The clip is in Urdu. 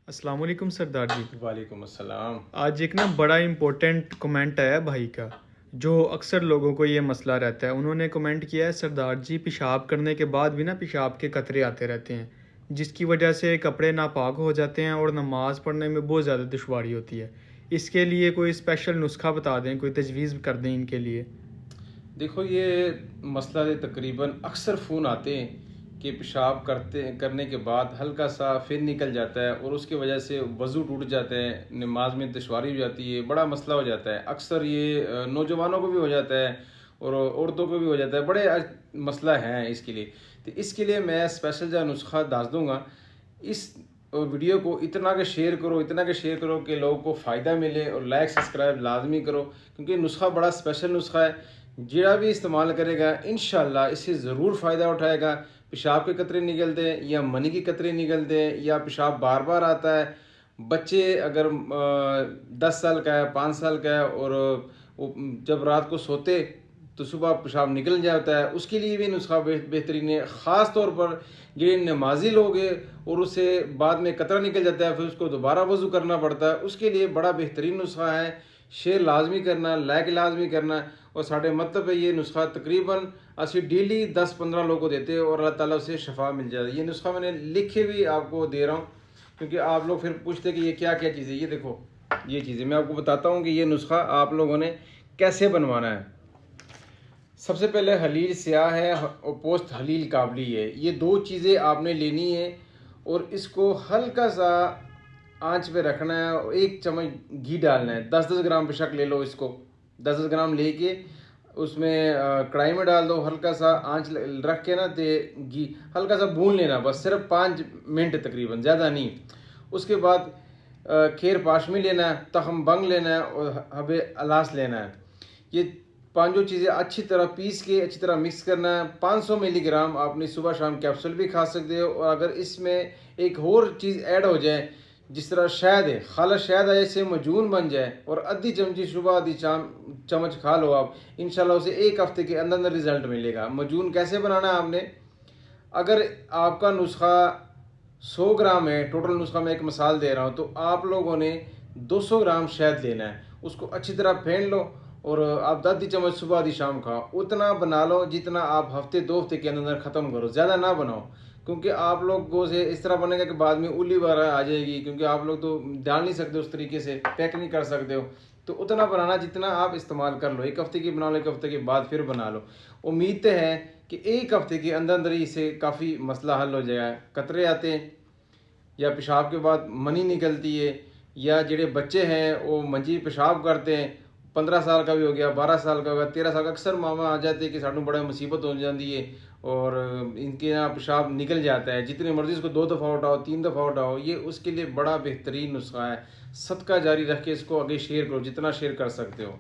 السلام علیکم سردار جی۔ وعلیکم السلام۔ آج ایک بڑا امپورٹنٹ کمنٹ آیا بھائی کا، جو اکثر لوگوں کو یہ مسئلہ رہتا ہے۔ انہوں نے کمنٹ کیا ہے، سردار جی پیشاب کرنے کے بعد بھی پیشاب کے قطرے آتے رہتے ہیں، جس کی وجہ سے کپڑے ناپاک ہو جاتے ہیں اور نماز پڑھنے میں بہت زیادہ دشواری ہوتی ہے۔ اس کے لیے کوئی اسپیشل نسخہ بتا دیں، کوئی تجویز کر دیں ان کے لیے۔ دیکھو، یہ مسئلہ تقریباً اکثر فون آتے ہیں کہ پیشاب کرنے کے بعد ہلکا سا پھر نکل جاتا ہے اور اس کی وجہ سے وضو ٹوٹ جاتا ہے، نماز میں دشواری ہو جاتی ہے، بڑا مسئلہ ہو جاتا ہے۔ اکثر یہ نوجوانوں کو بھی ہو جاتا ہے اور عورتوں کو بھی ہو جاتا ہے، بڑے مسئلہ ہیں اس کے لیے۔ تو اس کے لیے میں اسپیشل جو نسخہ دس دوں گا۔ اس ویڈیو کو اتنا کہ شیئر کرو کہ لوگوں کو فائدہ ملے، اور لائک سبسکرائب لازمی کرو، کیونکہ نسخہ بڑا اسپیشل نسخہ ہے۔ جڑا بھی استعمال کرے گا انشاءاللہ اس سے ضرور فائدہ اٹھائے گا۔ پیشاب کے قطرے نکلتے ہیں یا منی کے قطرے نکلتے ہیں یا پیشاب بار بار آتا ہے، بچے اگر 10 سال کا ہے، 5 سال کا ہے، اور جب رات کو سوتے تو صبح پیشاب نکل جاتا ہے، اس کے لیے بھی نسخہ بہترین ہے۔ خاص طور پر جو نمازی لوگ ہیں اور اسے بعد میں قطرہ نکل جاتا ہے، پھر اس کو دوبارہ وضو کرنا پڑتا ہے، اس کے لیے بڑا بہترین نسخہ ہے۔ شیئر لازمی کرنا، لائک لازمی کرنا، اور ساڑھے مطلب ہے یہ نسخہ تقریباً اسی ڈیلی 10-15 لوگوں کو دیتے ہیں اور اللہ تعالیٰ سے شفا مل جاتی ہے۔ یہ نسخہ میں نے لکھے بھی آپ کو دے رہا ہوں، کیونکہ آپ لوگ پھر پوچھتے کہ یہ کیا کیا چیزیں۔ یہ دیکھو، یہ چیزیں میں آپ کو بتاتا ہوں کہ یہ نسخہ آپ لوگوں نے کیسے بنوانا ہے۔ سب سے پہلے حلیل سیاہ ہے اور پوست حلیل کابلی ہے، یہ دو چیزیں آپ نے لینی ہے، اور اس کو ہلکا سا آنچ پہ رکھنا ہے، اور 1 چمچ گھی ڈالنا ہے۔ 10-10 گرام بے شک لے لو، اس کو 10-10 گرام لے کے اس میں کڑھائی میں ڈال دو، ہلکا سا آنچ رکھ کے گھی ہلکا سا بھون لینا، بس صرف 5 منٹ تقریباً، زیادہ نہیں۔ اس کے بعد کھیر پاشمی لینا ہے، تخم بنگ لینا ہے، اور حب الاس لینا ہے۔ یہ 5 چیزیں اچھی طرح پیس کے اچھی طرح مکس کرنا ہے۔ 500 ملی گرام آپ نے صبح شام کیپسول بھی کھا سکتے ہو، اور اگر اس میں ایک اور چیز ایڈ ہو جائے، جس طرح شہد ہے، خالص شہد ہے، اس سے مجون بن جائے، اور آدھی چمچی صبح آدھی چمچ کھا لو آپ، انشاءاللہ اسے 1 ہفتے کے اندر رزلٹ ملے گا۔ مجون کیسے بنانا ہے آپ نے؟ اگر آپ کا نسخہ 100 گرام ہے، ٹوٹل نسخہ میں ایک مثال دے رہا ہوں، تو آپ لوگوں نے 200 گرام شہد لینا ہے، اس کو اچھی طرح پھینٹ لو، اور آپ 10 چمچ صبح آدھی شام کھاؤ۔ اتنا بنا لو جتنا آپ ہفتے 2 ہفتے کے اندر ختم کرو، زیادہ نہ بناؤ، کیونکہ آپ لوگوں سے اس طرح بنے گا کہ بعد میں اولی بار آ جائے گی، کیونکہ آپ لوگ تو ڈال نہیں سکتے، اس طریقے سے پیک نہیں کر سکتے ہو۔ تو اتنا بنانا جتنا آپ استعمال کر لو، 1 ہفتے کی بنا لو، 1 ہفتے کے بعد پھر بنا لو۔ امید ہے کہ 1 ہفتے کے اندر ہی اسے کافی مسئلہ حل ہو جائے گا۔ قطرے آتے ہیں یا پیشاب کے بعد منی نکلتی ہے، یا جڑے بچے ہیں وہ منجی پیشاب کرتے ہیں، 15 سال کا بھی ہو گیا، 12 سال کا ہو گیا، 13 سال کا، اکثر ماما آ جاتے ہیں کہ سانوں بڑا مصیبت ہو جاتی ہے، اور ان کے یہاں پیشاب نکل جاتا ہے، جتنے مرضی اس کو 2 دفعہ اٹھاؤ، 3 دفعہ اٹھاؤ، یہ اس کے لیے بڑا بہترین نسخہ ہے۔ صدقہ جاری رکھ کے اس کو آگے شیئر کرو، جتنا شیئر کر سکتے ہو۔